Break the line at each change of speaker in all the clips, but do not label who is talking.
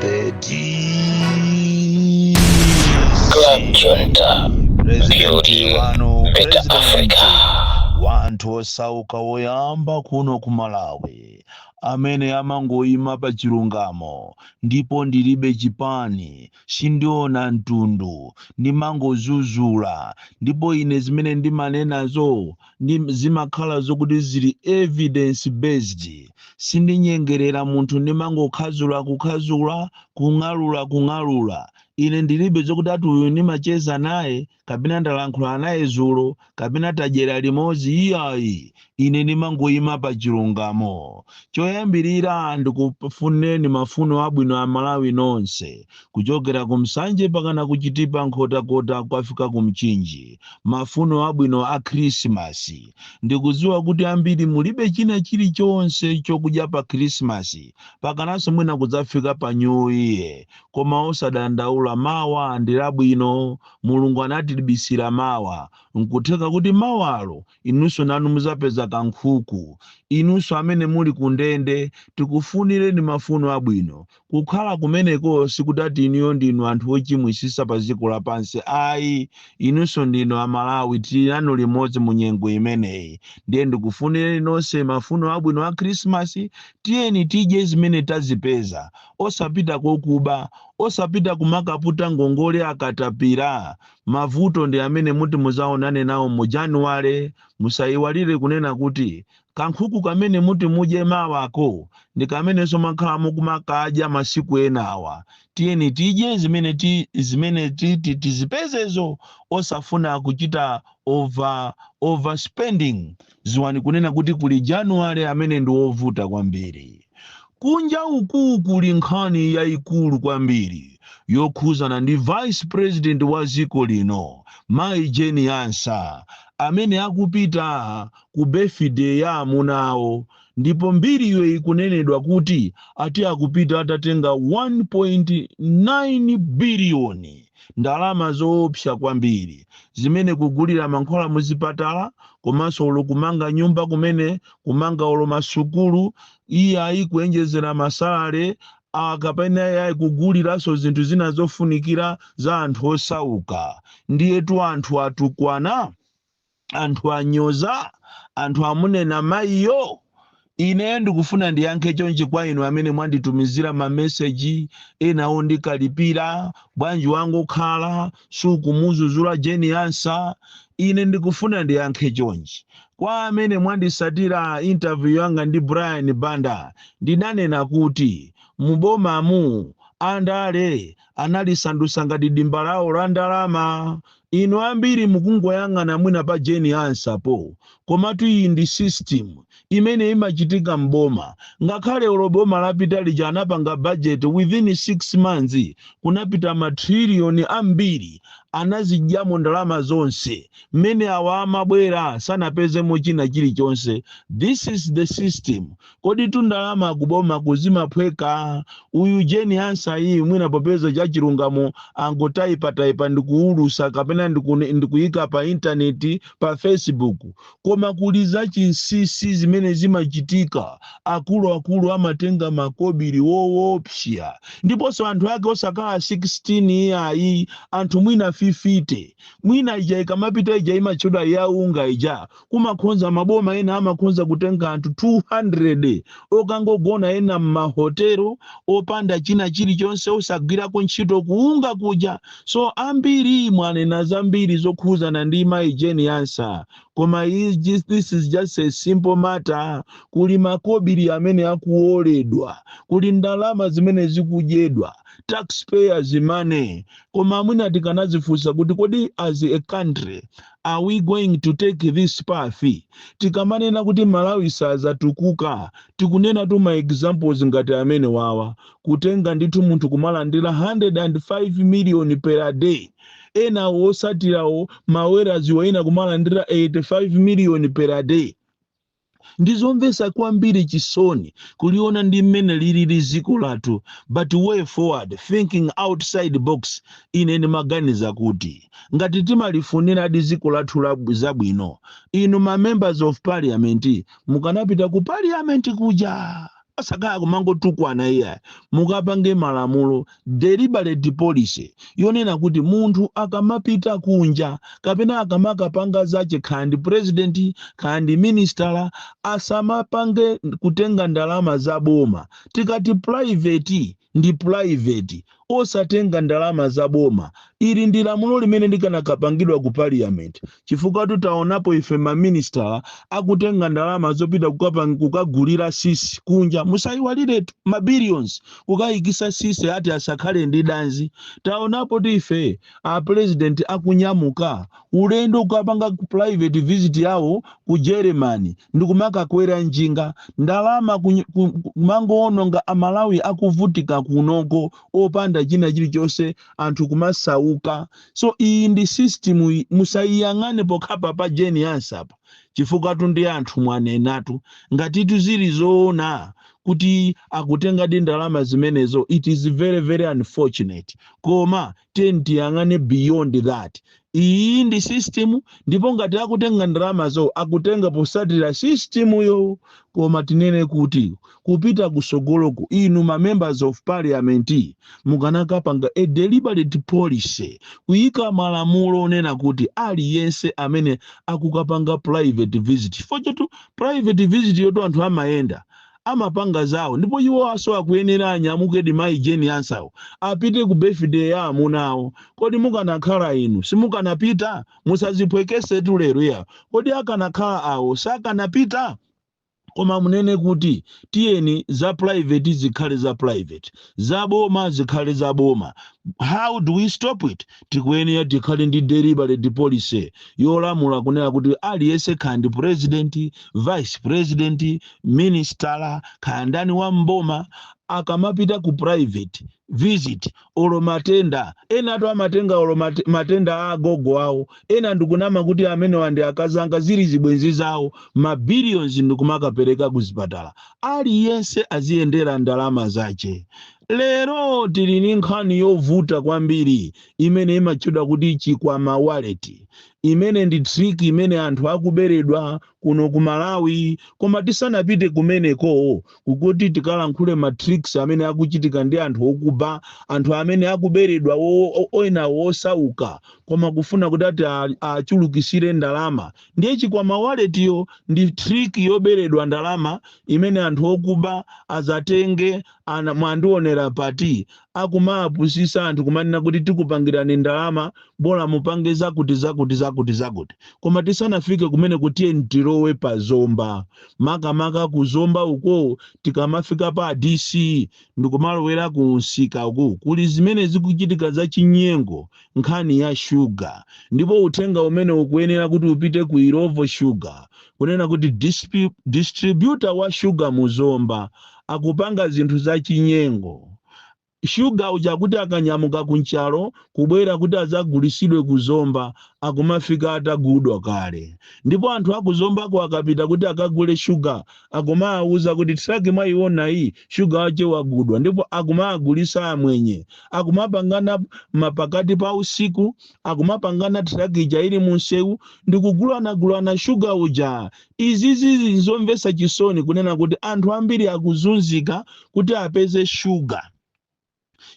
The
Club Junta,
Presidenti
building
wano
better
presidenti
Africa.
wanthu osauka woyamba kuno ku Malawi amene amangoyima pa chilungamo ndipo ndilibe chipani sindiona mtundu ndimangozuzula ndipo ine zimene ndimanenazo zimakhala zokuti zili evidence based sindinyengerera munthu ndimangokhazula kung'alula ine ndilibe zokuti ati uyu ndimacheza naye kapena ndalankhula naye zulo kapena tadyera limodzi iyayi ine ndimangoyima pa chilungamo choyambirira ndikufuneni mafuno abwino a Malawi nonse kuchokera ku Msanje pakana kuchitipa nkhotakota kwafika ku Mchinji mafuno abwino a Krismasi ndikudziwa kuti ambiri mulibe china chilichonse chokudya pa Krismasi pakananso mwina kudzafika pa New Year koma osadandaula mawa ndi labwino mulungu anatilibisira mawa nkutheka kuti mawalo inunso nanu muzapeza kankhuku inunso amene muli kundende tikufunireni mafuno abwino kukhala kumeneko sikutati inuyo ndinu anthu ochimwisisa pa dziko lapansi ayi inunso ndinu Amalawi tili nanu limodzi mu nyengo imeneyi ndiye ndikufunireni nonse mafuno abwino a Krismasi tiyeni tidye zimene tazipeza osapita kokuba osapita kumakaputa ngongole akatapira mavuto ndi amene muti muzaonane nawo mu Januwale musayiwalire kunena kuti kankhuku kamene muti mudye mawako ndi kamenenso makhalamo kumakadya masiku enawa tiyeni tidye zimene tizipezezo osafuna kuchita overspending ziwani kunena kuti kuli Januwale amene ndi wovuta kwambiri kunja uku kuli nkhani yayikulu kwambiri yokhuzana ndi vice president wa dziko lino Mai Jeni Ansa amene akupita ku birthday ya amunawo ndipo mbiriyo ikunenedwa kuti ati akupita atatenga 1.9 biliyoni ndalama zoopsa kwambiri zimene kugulira mankhwala muzipatala komanso ulo kumanga nyumba kumene kumanga ulo masukulu iyayi kuenjezera masalale akapena yayi kuguliranso zinthu zina zofunikira za anthu osauka ndiyetu anthu atukwana anthu anyoza anthu amunena mayiyo ine ndikufuna ndiyankhe chonchi kwa inu amene mwanditumizira mameseji enawo ndikalipira bwanji wangu okhala sukumuzuzula Jeni Ansa ine ndikufuna ndiyankhe chonchi kwa amene mwandisatira interview yanga ndi Brian Banda ndinanena kuti mubomamu andale analisandusa ngati dimba lawo la ndalama inu ambiri mukungoyang'ana mwina pa Jeni Ansa po komatu iyi ndi system imene imachitika mboma ngakhale ulo boma lapita lija anapanga budget within 6 months kunapita matrillion ambiri anazidyamo ndalama zonse mmene awa amabwera sanapezemo china chilichonse this is the system kodi tundalama akuboma kuzimaphweka uyu Jeni Ansa iyi mwina popeza cha chilungamo angotaipa ndikuulusa kapena ndikuyika pa intaneti pa Facebook koma kuli za chinsisi zimene zimachitika akulu amatenga makobiri woopsya ndiponso anthu ake osakhala 16 iyayi anthu mwina 50 mwina ija ikamapita ija imachoda yaunga ija kumakhonza maboma ena amakhonza kutenga anthu 200 okangogona ena mmahotelo opanda china chilichonse osagwirako ntchito kuunga kuja so ambiri mwanena zambiri zokhuzana ndi Mai Jeni Ansa koma this is just a simple matter kuli makobiri amene akuoledwa kuli ndalama zimene zikudyedwa taxpayers money koma mwina tikanazifunsa kuti kodi as a country are we going to take this path tikamanena kuti Malawi sazatukuka tikunena tu ma examples ngati amene wawa kutenga ndithu munthu kumalandira 105 million per day ena osatirawo maweraziwo ena kumalandira 85 million per day ndizomvesa kwambiri chisoni kuliona ndi mmene lili dziko lathu but way forward thinking outside box ine ndimaganiza kuti ngati timalifunira dziko lathu zabwino inu ma members of parliament mukanapita ku parliament kuja asakaya kumangotukwana iya mukapange malamulo deliberate policy yonena kuti munthu akamapita kunja kapena akamakapanga zache kandi president kandi minister asamapange kutenga ndalama za boma. Tikati private ndi private osatenga ndalama za boma. Ili ndi lamulo limene likanakapangidwa ku parliament chifukwa tutaonapo ife ma minister akutenga ndalama zopita kukagulira sisi kunja. Musaiwalire ma billions kukayikisa sisi ati asakhale ndi danzi. Taonapo tife a president akunyamuka ulendo kukapanga private visit yawo ku Germany ndikumakakwera njinga ndalama kumangoononga amalawi akuvutika kunoko opanda china chilichonse anthu kumasauka. So iyi ndi system musayiyang'ane pokhapa pa genius apa chifukwa ndi anthu mwanenatu ngati tuzili zoona kuti akutenga ndalama zimenezo. It is very very unfortunate, koma tiyang'ane beyond that. Iyi ndi system ndipo ngati akutenga ndalama zo akutenga posatira system yo. Koma tinene kuti kupita kusogoloku inu ma members of parliament mukanakapanga a deliberate policy kuyika malamulo onena kuti aliyense amene akukapanga private visit fochetu private visit yoto anthu amayenda amapanga zawo ndipo iwo aso akuyenera anyamuke di mai jeni ansawo apite ku birthday ya amunawo. Kodi mukanakhala inu simukanapita? Musazipwekese tu lero ya kodi akanakhala awo sakanapita? Koma munene kuti tiyeni za private zikhale za private, za boma zikhale za boma. How do we stop it? Tikuyenera tikhale ndi deliberate policy yolamula kunena kuti aliyense kandi president, vice president, minister kandani wa mboma akamapita ku private visit olo matenda ena atu amatenga olo matenda agogo awo ena ndikunama kuti amene wandi akazanga zili zibwenzi zawo ma billions ndikumakapereka kuzipatala. Aliyense aziyendera ndalama zache. Lero tili ndi nkhani yovuta kwambiri imene imatchedwa kuti chikwama wallet. Imene ndi trick imene anthu akuberedwa kuno ku Malawi, koma tisanapite kumeneko kukuti tikalankhule ma tricks amene akuchitika ndi anthu okuba, anthu amene akuberedwa oina wosauka koma kufuna kuti ati achulukisire ndalama. Ndiye chikwama wallet yo ndi trick yoberedwa ndalama imene anthu okuba azatenge mwandionera pati akumapusisa anthu kumanena kuti tikupangirani ndalama bora mupange zakuti. Koma tisanafike kumene kuti ndilowe pa zomba makamaka kuzomba uko tikamafika pa DC ndikumalowera kunsika uko kuli zimene zikuchitika za chinyengo nkhani ya sugar. Ndipo uthenga umene ukuyenera kuti upite ku Irovo Sugar kunena kuti distributor wa sugar muzomba akupanga zinthu za chinyengo. Sugar uja kuti akanyamuka kunchalo kubwera kuti azagulisidwe kuzomba akumafika atagudwa kale. Ndipo anthu akuzomba ko akapita kuti akagule sugar akumauza kuti tisake mwayiona iyi sugar wache wagudwa, ndipo akumagulisa amwenye akumapangana mapakati pa usiku akumapangana trakija ili munsewu ndikugulana sugar uja. Izizi nzomvesa chisoni kunena kuti anthu ambiri akuzunzika kuti apeze sugar.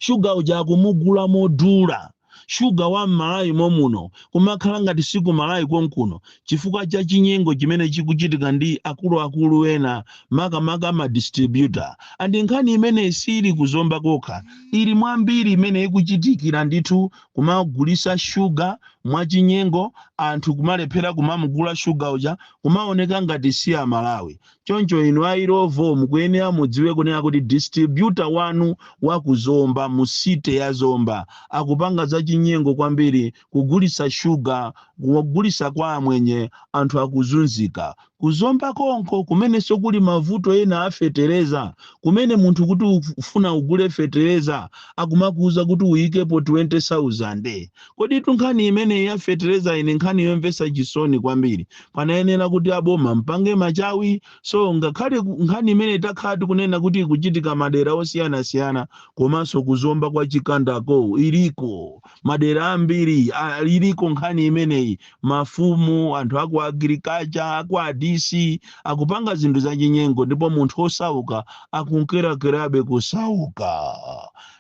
Sugar uja kumugula modula. Sugar wa Malawi momuno kumakhala ngati siku Malawi konkuno chifukwa cha chinyengo chimene chikuchitika ndi akulu ena makamaka ma distributor. Andi nkhani imene sili kuzomba kokha ili mwambiri imene ikuchitikira ndithu kumagulisa sugar mwachinyengo anthu kumalephera kumamugula sugar uja kumaoneka ngati si a Malawi. Choncho inu a Irovo mukuyenera mudziwe kunena kuti distributor wanu wakuzomba musite ya zomba akupanga za chinyengo kwambiri kugulisa sugar kugulisa kwa amwenye anthu akuzunzika. Kuzomba konko kumene sokuli mavuto ena afetereza kumene munthu kuti ufuna ugule fetereza akumakuza kuti uyikepo 20,000. Kodi tunkhani imene ya fetereza ine nkhani yomvesa chisoni kwambiri. Panayenera kuti aboma mpange machawi. So ngakhale nkhani imene takhati kunena kuti kuchitika madera osiyana komanso kuzomba kwa chikandako iliko madera ambiri iliko nkhani imeneyi mafumu anthu aku agriculture aku DC akupanga zinthu za chinyengo ndipo munthu osauka akunkera-kerabe kusauka.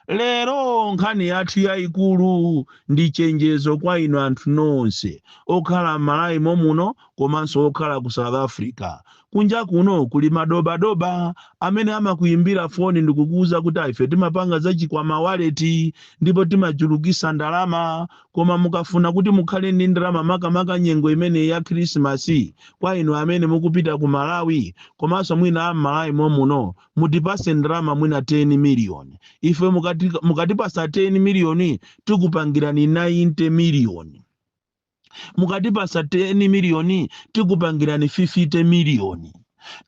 Lero nkhani yathu yayikulu ndi chenjezo kwa inu anthu nonse okhala m'Malawi muno komanso okhala ku South Africa. Kunja kuno kuli madobadoba amene amakuyimbira foni ndikukuwuza kuti ife timapanga zachikwama wallet ndipo timachulukisa ndalama, koma mukafuna kuti mukhale ndi ndalama makamaka nyengo imene ya Krismasi kwa inu amene mukupita ku Malawi komanso mwina Malawi muno mutipase ndalama mwina 10 miliyoni. Ife mukatipasa 10 miliyoni tikupangirani 90 miliyoni. Mukatipasa 10 miliyoni tikupangirani 50 miliyoni.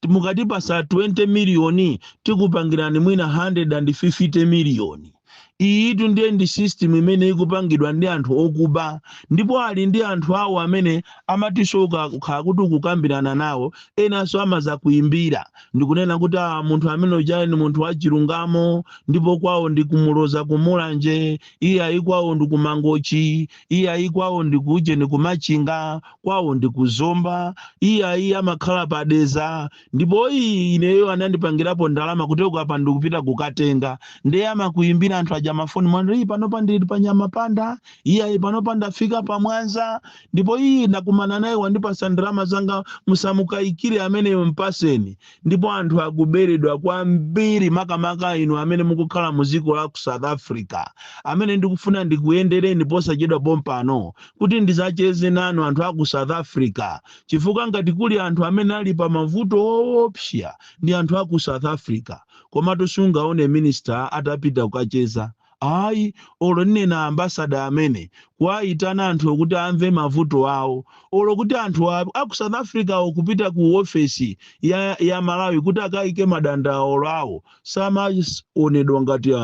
Mukatipasa 20 miliyoni tikupangirani mwina 150 miliyoni. Iyi ndiye ndi system imene ikupangidwa ndi anthu okuba, ndipo ali ndi anthu awo amene amatisoka kukhala kuti kukambirana nawo, enanso amaza kuyimbira ndikunena kuti munthu amene uja ni munthu wachilungamo, ndipo kwawo ndi kumuloza kumulanje, iye ayi kwawo ndi kumangochi, iye ayi kwawo ndi kuje ni kumachinga, kwawo ndi kuzomba, iye ayi amakhala padeza, ndipo iyi ineyo anandipangirapo ndalama kuti apa ndikupita kukatenga, ndiye amakuyimbira anthu aja mafoni mwanu iyi panopa ndili pa Nyamapanda, iya panopa ndafika pa Mwanza, ndipo iyi ndakumana naye wandipasa ndalama zanga musamukayikire amene mpaseni. Ndipo anthu akuberedwa kwambiri makamaka inu amene mukukhala muziko la ku South Africa, amene ndikufuna ndikuyendereni posachedwa pompano kuti ndizacheze nanu anthu aku South Africa, chifukwa ngati kuli anthu amene ali pa mavuto opsya ndi anthu aku South Africa. Koma tosungaone minister atapita kukacheza. Ayi, olo nena ambasada amene kwaitana anthu kuti amve mavuto awo, olo kuti anthu aku South Africa okupita ku office ya Malawi kuti akaike madandaulo awo samaonedwa ngati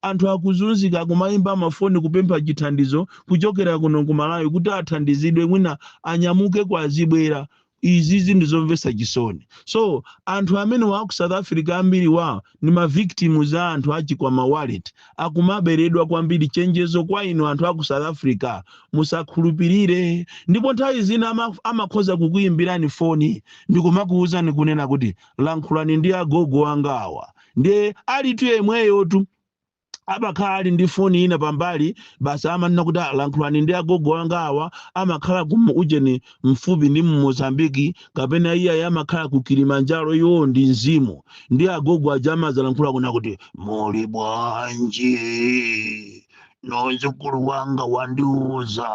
anthu akuzunzika kumayimba mafoni kupempha chithandizo kuchokera kuno ku Malawi kuti athandizidwe mwina anyamuke kwa azibwera. Izizi ndizomvesa chisoni. So anthu amene wa ku South Africa ambiri wa ni ma victims za anthu achikwama wallet akumaberedwa kwambiri. Chenjezo kwa inu anthu aku South Africa, musakhulupirire. Ndipo nthawi zina amakhoza kukuyimbirani foni ndikumakuwuza nikunena kuti lankhulani ndi agogo angawa, ndiye ali tu yemweyo tu abakhala ali ndi foni ina pambali basi amanena kuti lankhulani ndi agogo angawa amakhala ujeni mfupi ndi Mozambiki kapena iya amakhala ku Kilimanjaro yo ndi mzimu, ndi agogo ajama zalankhula kuna kuti muli bwanji nonzukulu wanga wandiuza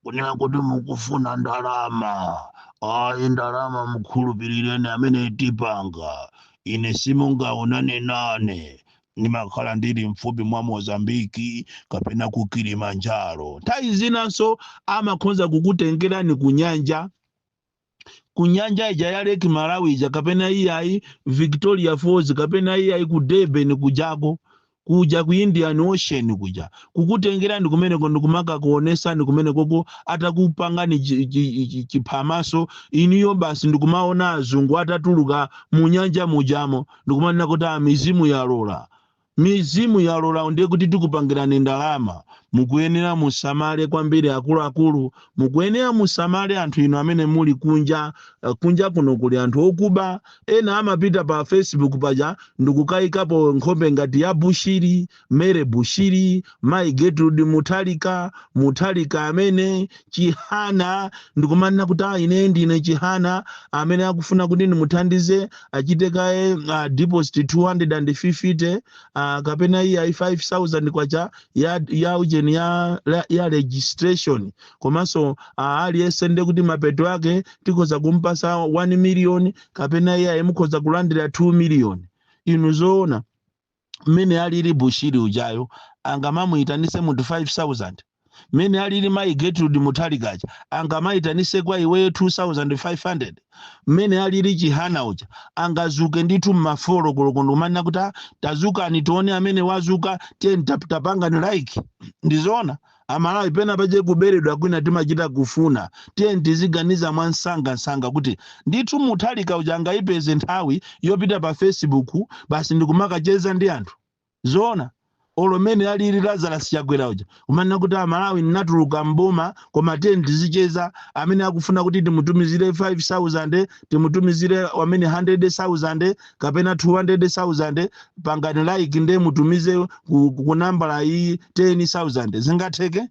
kunena kuti mukufuna ndalama. Ayi ndalama mukhulupirireni amene tipanga, ine simungaonane nane nimakhala ndili mfupi mwa Mozambiki kapena ku Kilimanjaro. Nthawi zinanso amakhoza kukutengerani kunyanja ija ya Lake Malawi ija kapena iyayi Victoria Falls kapena iyayi ku Durban kujako kuja ku Indian Ocean kuja kukutengerani kumeneko ndikumaka kuonesani kumeneko atakupangani chiphamaso iniyo basi ndikumaona azungu atatuluka mu nyanja mujamo ndikumanena kuti mizimu yalola ndiye kuti tikupangirani ndalama. Mukuyenera musamale kwambiri akuluakulu, mukuyenera musamale anthu ino amene muli kunja kuno kuli anthu okuba. Ena amapita pa Facebook paja ndikukayikapo nkhombe ngati ya Bushiri, Mere Bushiri, Mai Gertrude Mutharika amene Chihana ndikumanena kuti ine ndine Chihana amene akufuna kuti nimuthandize achitekaye deposit 250 kapena iya 5,000 kwacha ya ujeni ya registration. Komanso aliyese nde kuti mapeto ake tikoza kumpasa 1 million kapena iya mukhoza kulandira 2 million. Inu zoona mene alili Bushiri ujayo angamamuitanise munthu 5,000. Mene alili Mai Gertrude Mutharika angamayitanise kwa iweyo 2,500. Mene alili Chihana uja angazuke nditu mmafolo kolokondo manina kuti tazuka anitione amene wazuka tiye tapanga ni like. Ndizoona Amalawi pena paje kuberedwa kwina timachita kufuna tiye ndiziganiza mwansanga kuti nditu Mutharika uja angayipeze nthawi yopita pa Facebook basi ndikumakacheza ndi anthu. Zoona olomene alili Lazarus Chakwera uja kumanena kuti Malawi natuluka mboma koma tendi zicheza amene akufuna kuti timutumizire 5,000 timutumizire amene 100,000 kapena 200,000 pangani like nde mutumize ku nambala iyi 10,000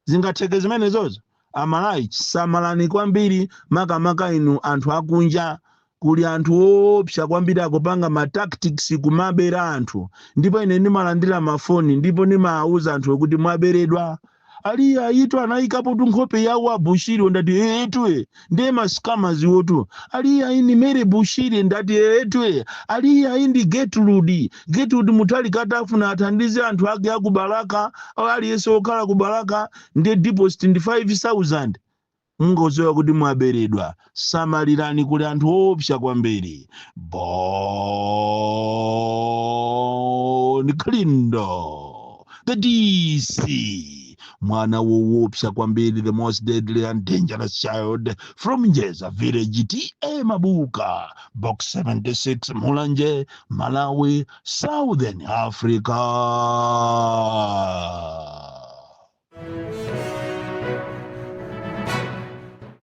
zingatheke zimene zozo. Amalawi samalani kwambiri makamaka inu anthu akunja kuli anthu opsa kwambiri akupanga ma tactics kumabera anthu ndipo ine ndimalandira mafoni ndipo ndimauza anthu kuti mwaberedwa ali ayitu anayikapo tunkhope yawo abushiri ndati etwe ndiye maskamazi wotu ali ayini mere bushiri ndati etwe ali ayindi Gertrude mutali katafuna athandize anthu ake akubalaka ali yeso okhala kubalaka ndiye deposit ndi 5,000 mungozoya kuti mwaberedwa. Samalirani kuli anthu opsa kwambiri. Bon Klindo the DC mwana woopsa kwambiri, the most deadly and dangerous child from Njeza village TA Mabuka box 76 Mulanje Malawi Southern Africa.